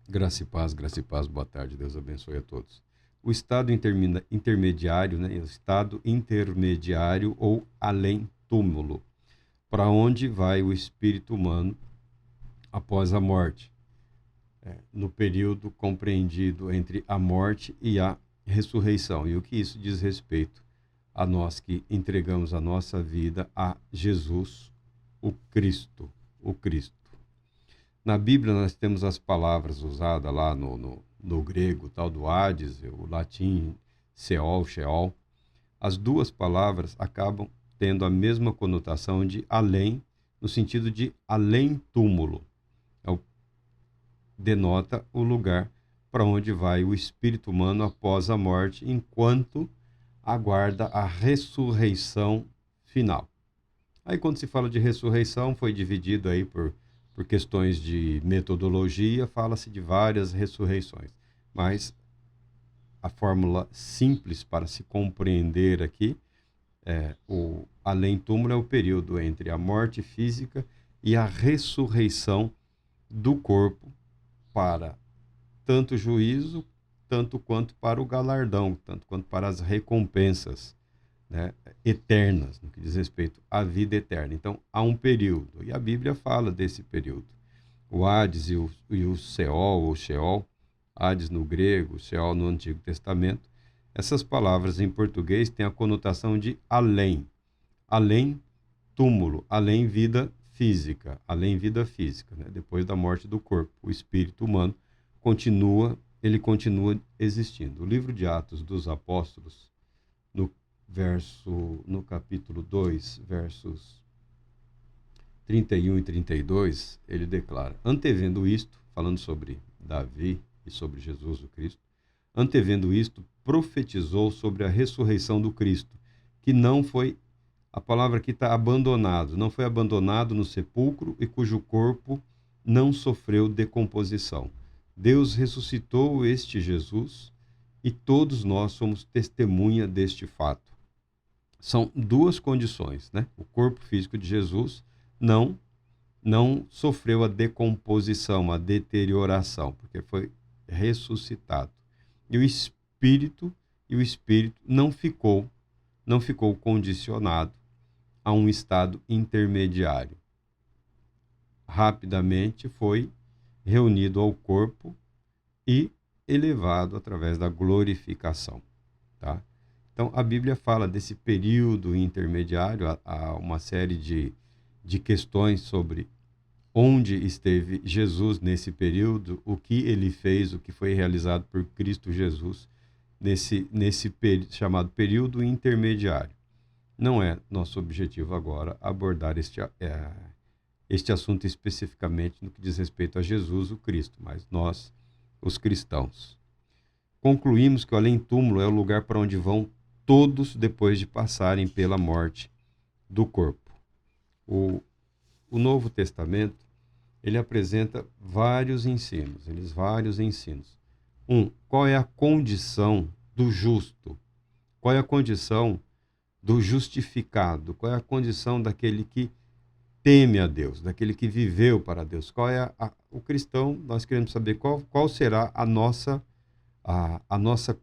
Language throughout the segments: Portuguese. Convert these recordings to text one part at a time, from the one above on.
Graça e paz, boa tarde, Deus abençoe a todos. O estado intermediário, né, o estado intermediário ou além-túmulo, para onde vai o espírito humano após a morte, no período compreendido entre a morte e a ressurreição. E o que isso diz respeito a nós que entregamos a nossa vida a Jesus, o Cristo, o Cristo. Na Bíblia nós temos as palavras usadas lá no grego, tal do Hades, o latim Seol, Sheol. As duas palavras acabam tendo a mesma conotação de além, no sentido de além-túmulo. Denota o lugar para onde vai o espírito humano após a morte, enquanto aguarda a ressurreição final. Aí quando se fala de ressurreição, foi dividido aí por questões de metodologia, fala-se de várias ressurreições. Mas a fórmula simples para se compreender aqui o além-túmulo é o período entre a morte física e a ressurreição do corpo para tanto juízo, tanto quanto para o galardão, tanto quanto para as recompensas, né, eternas, no que diz respeito à vida eterna. Então, há um período, e a Bíblia fala desse período. O Hades e o Seol, ou Sheol, Hades no grego, Sheol no Antigo Testamento, essas palavras em português têm a conotação de além, além túmulo, além vida física, né? Depois da morte do corpo, o espírito humano continua existindo. O livro de Atos dos Apóstolos, no capítulo 2, versos 31 e 32, ele declara: antevendo isto, falando sobre Davi e sobre Jesus o Cristo, antevendo isto, profetizou sobre a ressurreição do Cristo, que não foi, a palavra aqui está abandonado, não foi abandonado no sepulcro e cujo corpo não sofreu decomposição. Deus ressuscitou este Jesus e todos nós somos testemunha deste fato. São duas condições, né? O corpo físico de Jesus não sofreu a decomposição, a deterioração, porque foi ressuscitado. E o espírito não ficou condicionado a um estado intermediário. Rapidamente foi reunido ao corpo e elevado através da glorificação, tá? Então, a Bíblia fala desse período intermediário, há uma série de questões sobre onde esteve Jesus nesse período, o que ele fez, o que foi realizado por Cristo Jesus nesse chamado período intermediário. Não é nosso objetivo agora abordar este assunto especificamente no que diz respeito a Jesus, o Cristo, mas nós, os cristãos, concluímos que o além-túmulo é o lugar para onde vão todos depois de passarem pela morte do corpo. O Novo Testamento, ele apresenta vários ensinos. Qual é a condição do justo? Qual é a condição do justificado? Qual é a condição daquele que teme a Deus, daquele que viveu para Deus? Qual é o cristão? Nós queremos saber qual será a nossa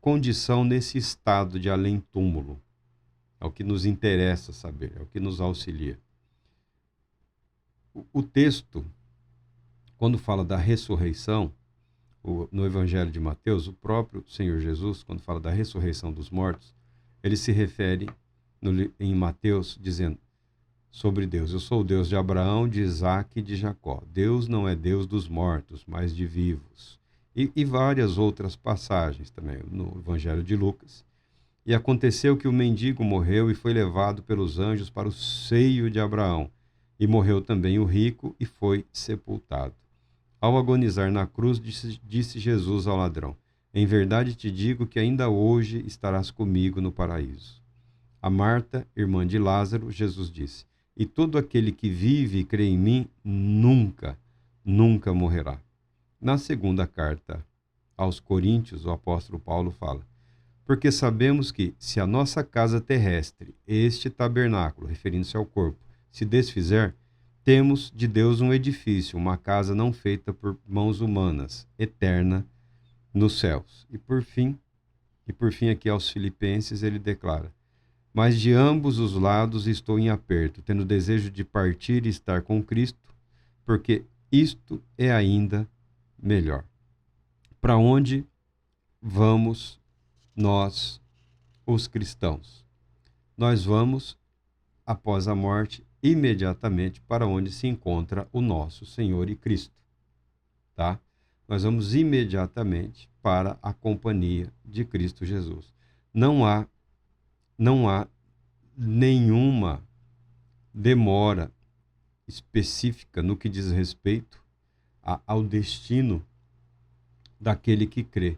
condição nesse estado de além-túmulo. É o que nos interessa saber, é o que nos auxilia. O texto, quando fala da ressurreição, no Evangelho de Mateus, o próprio Senhor Jesus, quando fala da ressurreição dos mortos, ele se refere em Mateus dizendo sobre Deus: eu sou o Deus de Abraão, de Isaque e de Jacó. Deus não é Deus dos mortos, mas de vivos. E várias outras passagens também no Evangelho de Lucas. E aconteceu que o mendigo morreu e foi levado pelos anjos para o seio de Abraão. E morreu também o rico e foi sepultado. Ao agonizar na cruz, disse Jesus ao ladrão: em verdade te digo que ainda hoje estarás comigo no paraíso. A Marta, irmã de Lázaro, Jesus disse: e todo aquele que vive e crê em mim nunca morrerá. Na segunda carta aos Coríntios, o apóstolo Paulo fala: porque sabemos que, se a nossa casa terrestre, este tabernáculo, referindo-se ao corpo, se desfizer, temos de Deus um edifício, uma casa não feita por mãos humanas, eterna nos céus. E por fim aqui aos Filipenses ele declara: mas de ambos os lados estou em aperto, tendo desejo de partir e estar com Cristo, porque isto é ainda melhor. Para onde vamos nós, os cristãos? Nós vamos, após a morte, imediatamente para onde se encontra o nosso Senhor e Cristo, tá? Nós vamos imediatamente para a companhia de Cristo Jesus. Não há nenhuma demora específica no que diz respeito ao destino daquele que crê.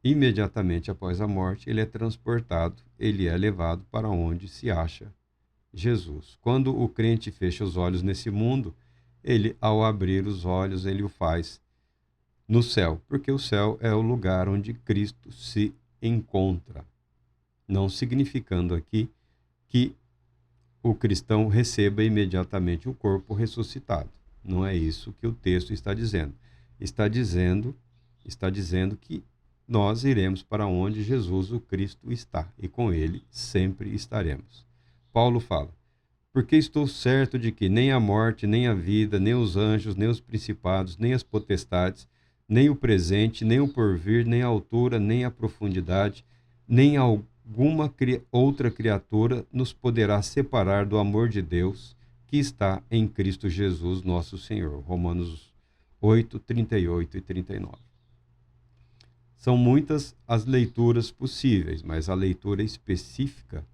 Imediatamente após a morte, ele é transportado, ele é levado para onde se acha Jesus. Quando o crente fecha os olhos nesse mundo, ele, ao abrir os olhos, ele o faz no céu, porque o céu é o lugar onde Cristo se encontra. Não significando aqui que o cristão receba imediatamente o corpo ressuscitado. Não é isso que o texto está dizendo. Está dizendo que nós iremos para onde Jesus, o Cristo, está, e com ele sempre estaremos. Paulo fala: porque estou certo de que nem a morte, nem a vida, nem os anjos, nem os principados, nem as potestades, nem o presente, nem o porvir, nem a altura, nem a profundidade, nem alguma outra criatura nos poderá separar do amor de Deus que está em Cristo Jesus, nosso Senhor. Romanos 8, 38 e 39. São muitas as leituras possíveis, mas a leitura específica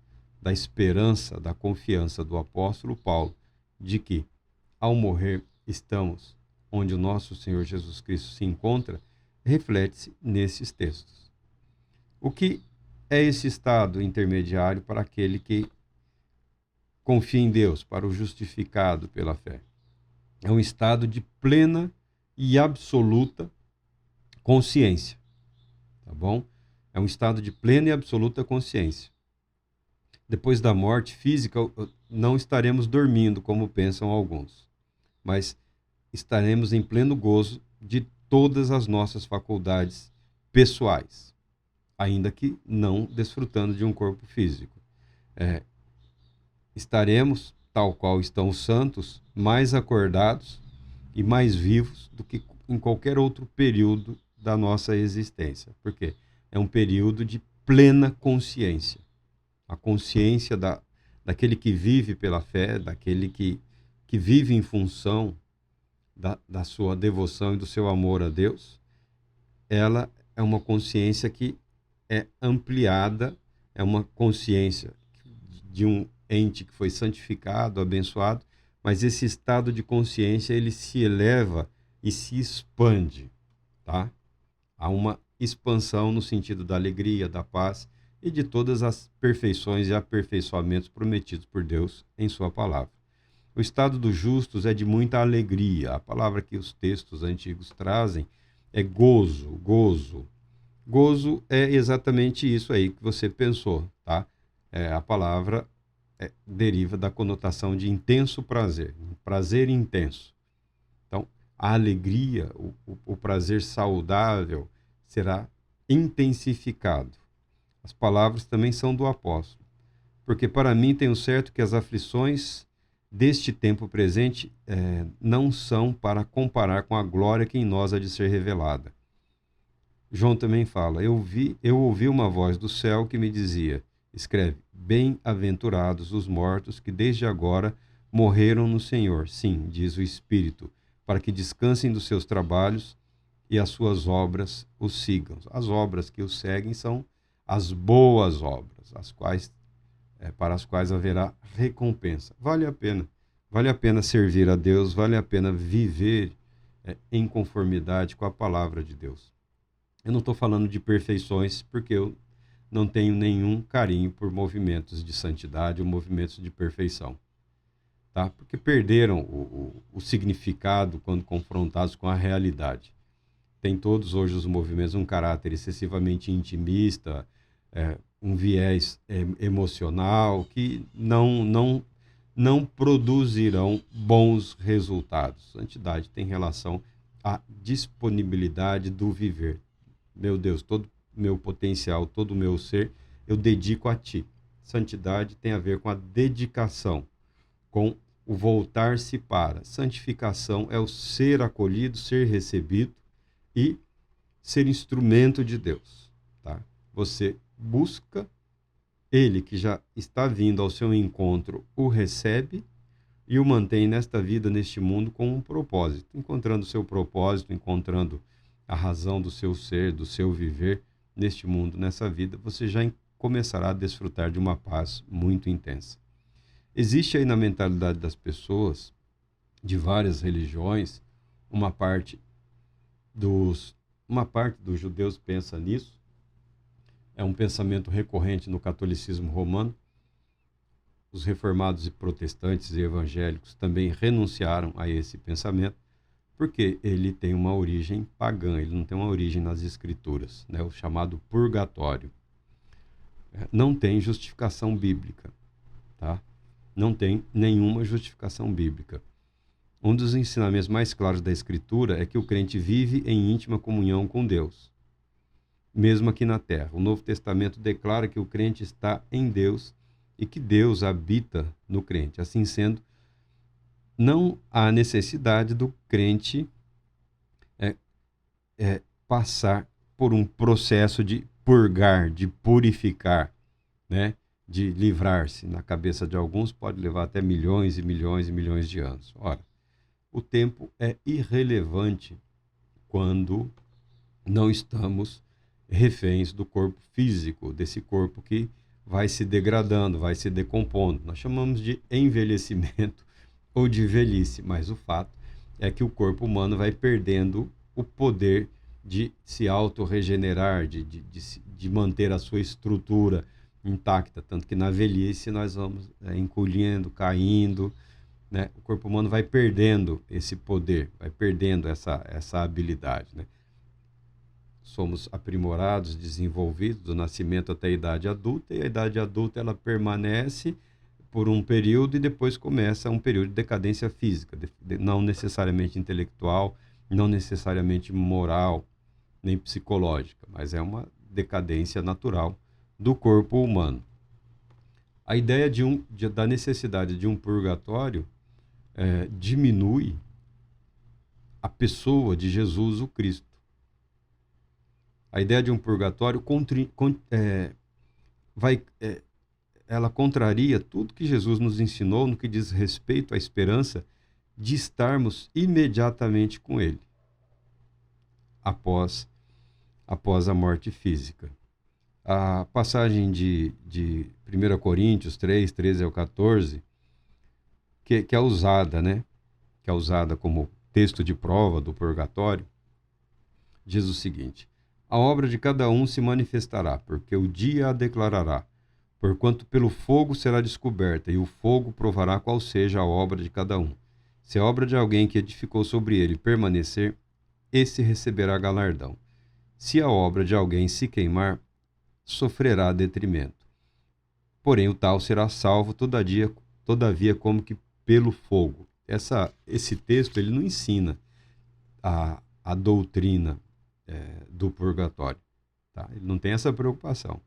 da esperança, da confiança do apóstolo Paulo, de que, ao morrer, estamos onde o nosso Senhor Jesus Cristo se encontra, reflete-se nesses textos. O que é esse estado intermediário para aquele que confia em Deus, para o justificado pela fé? É um estado de plena e absoluta consciência, tá bom? É um estado de plena e absoluta consciência. Depois da morte física, não estaremos dormindo, como pensam alguns, mas estaremos em pleno gozo de todas as nossas faculdades pessoais, ainda que não desfrutando de um corpo físico. Estaremos, tal qual estão os santos, mais acordados e mais vivos do que em qualquer outro período da nossa existência. Por quê? É um período de plena consciência. A consciência daquele que vive pela fé, daquele que vive em função da sua devoção e do seu amor a Deus, ela é uma consciência que é ampliada, é uma consciência de um ente que foi santificado, abençoado, mas esse estado de consciência ele se eleva e se expande, tá? Há uma expansão no sentido da alegria, da paz e de todas as perfeições e aperfeiçoamentos prometidos por Deus em sua palavra. O estado dos justos é de muita alegria. A palavra que os textos antigos trazem é gozo, gozo. Gozo é exatamente isso aí que você pensou, tá? A palavra deriva da conotação de intenso prazer, um prazer intenso. Então, a alegria, o prazer saudável será intensificado. As palavras também são do apóstolo. Porque para mim tenho certo que as aflições deste tempo presente não são para comparar com a glória que em nós há de ser revelada. João também fala: eu ouvi uma voz do céu que me dizia, escreve, bem-aventurados os mortos que desde agora morreram no Senhor. Sim, diz o Espírito, para que descansem dos seus trabalhos e as suas obras os sigam. As obras que os seguem são as boas obras, para as quais haverá recompensa. Vale a pena servir a Deus, vale a pena viver em conformidade com a palavra de Deus. Eu não estou falando de perfeições, porque eu não tenho nenhum carinho por movimentos de santidade ou movimentos de perfeição, tá? Porque perderam o significado quando confrontados com a realidade. Tem todos hoje os movimentos um caráter excessivamente intimista, um viés emocional que não não produzirão bons resultados. Santidade tem relação à disponibilidade do viver. Meu Deus, todo o meu potencial, todo o meu ser, eu dedico a Ti. Santidade tem a ver com a dedicação, com o voltar-se para. Santificação é o ser acolhido, ser recebido e ser instrumento de Deus. Tá? Você busca, Ele que já está vindo ao seu encontro, o recebe e o mantém nesta vida, neste mundo, com um propósito. Encontrando o seu propósito, encontrando a razão do seu ser, do seu viver neste mundo, nessa vida, você já começará a desfrutar de uma paz muito intensa. Existe aí na mentalidade das pessoas, de várias religiões, uma parte dos judeus pensa nisso, é um pensamento recorrente no catolicismo romano. Os reformados e protestantes e evangélicos também renunciaram a esse pensamento, porque ele tem uma origem pagã, ele não tem uma origem nas escrituras, né? O chamado purgatório. Não tem justificação bíblica, tá? Não tem nenhuma justificação bíblica. Um dos ensinamentos mais claros da Escritura é que o crente vive em íntima comunhão com Deus, mesmo aqui na terra. O Novo Testamento declara que o crente está em Deus e que Deus habita no crente. Assim sendo, não há necessidade do crente passar por um processo de purgar, de purificar, né? De livrar-se. Na cabeça de alguns pode levar até milhões e milhões e milhões de anos. Ora, o tempo é irrelevante quando não estamos reféns do corpo físico, desse corpo que vai se degradando, vai se decompondo. Nós chamamos de envelhecimento ou de velhice, mas o fato é que o corpo humano vai perdendo o poder de se autorregenerar, de manter a sua estrutura intacta, tanto que na velhice nós vamos encolhendo, caindo, né? O corpo humano vai perdendo esse poder, vai perdendo essa habilidade, né? Somos aprimorados, desenvolvidos do nascimento até a idade adulta, e a idade adulta ela permanece por um período e depois começa um período de decadência física, não necessariamente intelectual, não necessariamente moral, nem psicológica, mas é uma decadência natural do corpo humano. A ideia da necessidade de um purgatório diminui a pessoa de Jesus o Cristo. A ideia de um purgatório ela contraria tudo que Jesus nos ensinou no que diz respeito à esperança de estarmos imediatamente com Ele após a morte física. A passagem de 1 Coríntios 3, 13 ao 14, que é usada, né? Que é usada como texto de prova do purgatório, diz o seguinte: a obra de cada um se manifestará, porque o dia a declarará, porquanto pelo fogo será descoberta, e o fogo provará qual seja a obra de cada um. Se a obra de alguém que edificou sobre ele permanecer, esse receberá galardão. Se a obra de alguém se queimar, sofrerá detrimento. Porém, o tal será salvo, todavia como que pelo fogo. Esse texto ele não ensina a doutrina do purgatório. Tá? Ele não tem essa preocupação.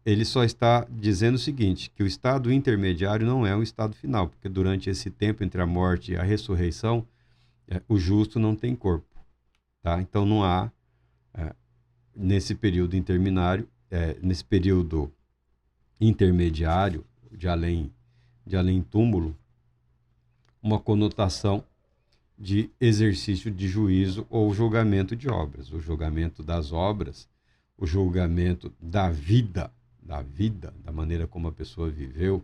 Ele só está dizendo o seguinte, que o estado intermediário não é o estado final, porque durante esse tempo entre a morte e a ressurreição, o justo não tem corpo. Tá? Então não há, nesse período nesse período intermediário de além túmulo, uma conotação de exercício de juízo ou julgamento de obras. O julgamento das obras, o julgamento da vida, da maneira como a pessoa viveu,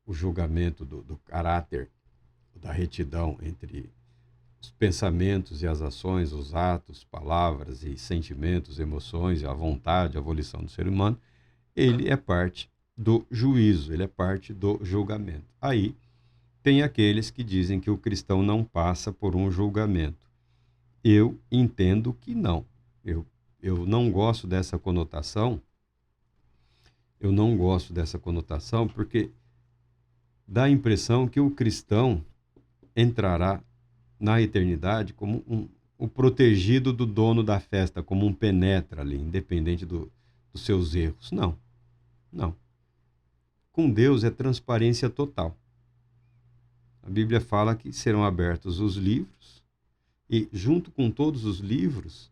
o julgamento do caráter, da retidão entre os pensamentos e as ações, os atos, palavras e sentimentos, emoções, a vontade, a volição do ser humano, ele é parte do juízo, ele é parte do julgamento. Aí tem aqueles que dizem que o cristão não passa por um julgamento. Eu entendo que não. Eu não gosto dessa conotação. Eu não gosto dessa conotação porque dá a impressão que o cristão entrará na eternidade como o protegido do dono da festa, como um penetra ali, independente dos seus erros. Não, não. Com Deus é transparência total. A Bíblia fala que serão abertos os livros e, junto com todos os livros,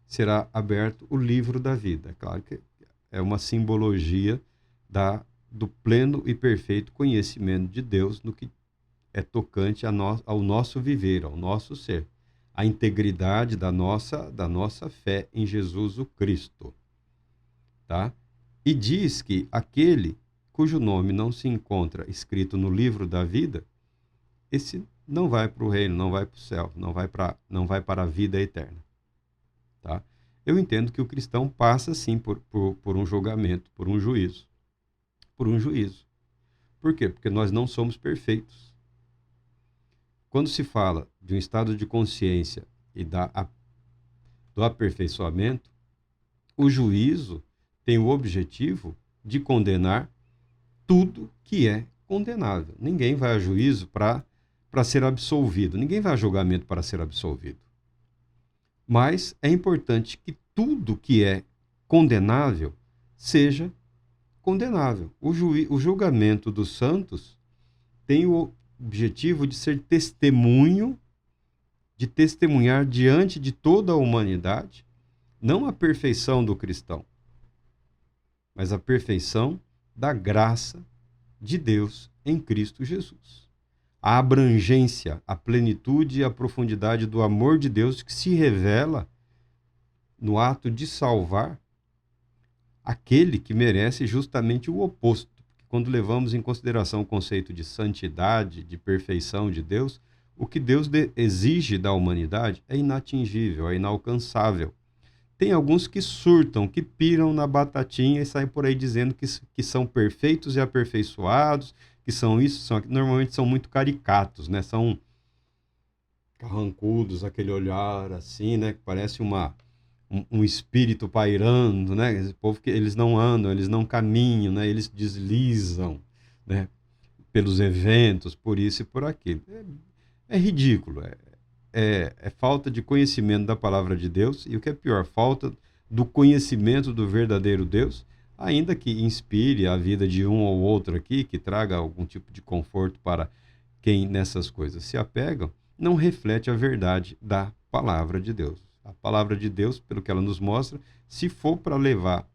será aberto o livro da vida. É claro que é uma simbologia do pleno e perfeito conhecimento de Deus no que é tocante ao nosso viver, ao nosso ser, a integridade da nossa fé em Jesus o Cristo. Tá? E diz que aquele cujo nome não se encontra escrito no livro da vida, esse não vai para o reino, não vai para o céu, não vai para a vida eterna. Tá? Eu entendo que o cristão passa, sim, por um julgamento, por um juízo. Por um juízo. Por quê? Porque nós não somos perfeitos. Quando se fala de um estado de consciência e do aperfeiçoamento, o juízo tem o objetivo de condenar tudo que é condenável. Ninguém vai a juízo para ser absolvido. Ninguém vai a julgamento para ser absolvido. Mas é importante que tudo que é condenável seja condenável. O julgamento dos santos tem o objetivo de ser testemunho, de testemunhar diante de toda a humanidade, não a perfeição do cristão, mas a perfeição da graça de Deus em Cristo Jesus. A abrangência, a plenitude e a profundidade do amor de Deus que se revela no ato de salvar aquele que merece justamente o oposto. Quando levamos em consideração o conceito de santidade, de perfeição de Deus, o que Deus exige da humanidade é inatingível, é inalcançável. Tem alguns que surtam, que piram na batatinha e saem por aí dizendo que são perfeitos e aperfeiçoados, que são isso, são aquilo. Normalmente são muito caricatos, né? São carrancudos, aquele olhar assim, né? Que parece um espírito pairando, né? Esse povo que eles não andam, eles não caminham, né? Eles deslizam, né? Pelos eventos, por isso e por aquilo. É ridículo, é falta de conhecimento da palavra de Deus e o que é pior, falta do conhecimento do verdadeiro Deus, ainda que inspire a vida de um ou outro aqui, que traga algum tipo de conforto para quem nessas coisas se apegam, não reflete a verdade da palavra de Deus. A palavra de Deus, pelo que ela nos mostra, se for para levar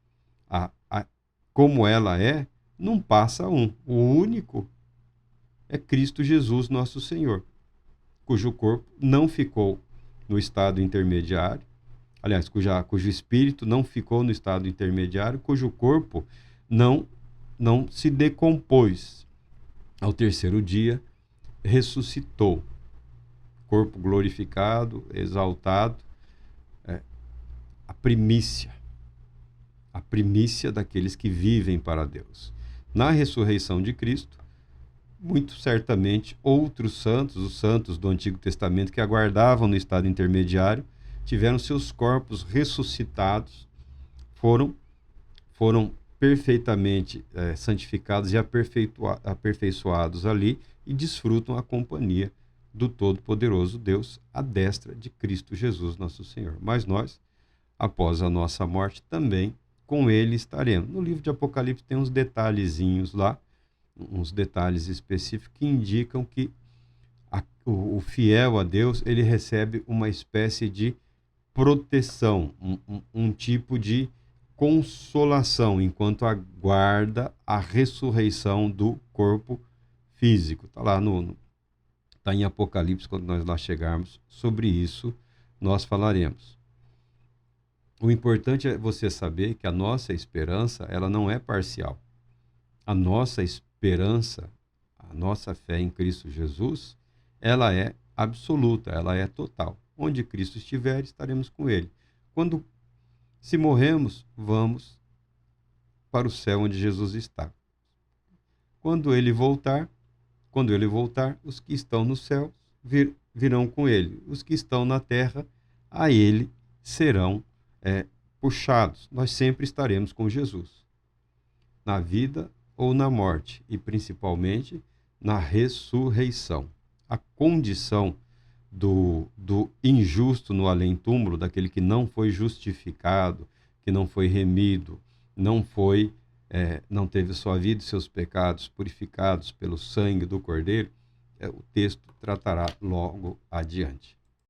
como ela é, não passa um. O único é Cristo Jesus, nosso Senhor, cujo corpo não ficou no estado intermediário, aliás, cujo espírito não ficou no estado intermediário, cujo corpo não se decompôs. Ao terceiro dia, ressuscitou. Corpo glorificado, exaltado, a primícia daqueles que vivem para Deus. Na ressurreição de Cristo, muito certamente outros santos, os santos do Antigo Testamento que aguardavam no estado intermediário, tiveram seus corpos ressuscitados, foram perfeitamente santificados e aperfeiçoados ali e desfrutam a companhia do Todo-Poderoso Deus à destra de Cristo Jesus, nosso Senhor. Mas nós, após a nossa morte, também com ele estaremos. No livro de Apocalipse tem uns detalhezinhos lá, uns detalhes específicos que indicam que o fiel a Deus, ele recebe uma espécie de proteção, um tipo de consolação, enquanto aguarda a ressurreição do corpo físico. Está lá tá em Apocalipse, quando nós lá chegarmos, sobre isso nós falaremos. O importante é você saber que a nossa esperança, ela não é parcial. A nossa esperança, a nossa fé em Cristo Jesus, ela é absoluta, ela é total. Onde Cristo estiver, estaremos com Ele. Se morremos, vamos para o céu onde Jesus está. Quando Ele voltar, os que estão no céu virão com Ele. Os que estão na terra, a Ele serão puxados. Nós sempre estaremos com Jesus, na vida ou na morte, e principalmente na ressurreição. A condição do injusto no além-túmulo, daquele que não foi justificado, que não foi remido, não teve sua vida e seus pecados purificados pelo sangue do Cordeiro, o texto tratará logo adiante.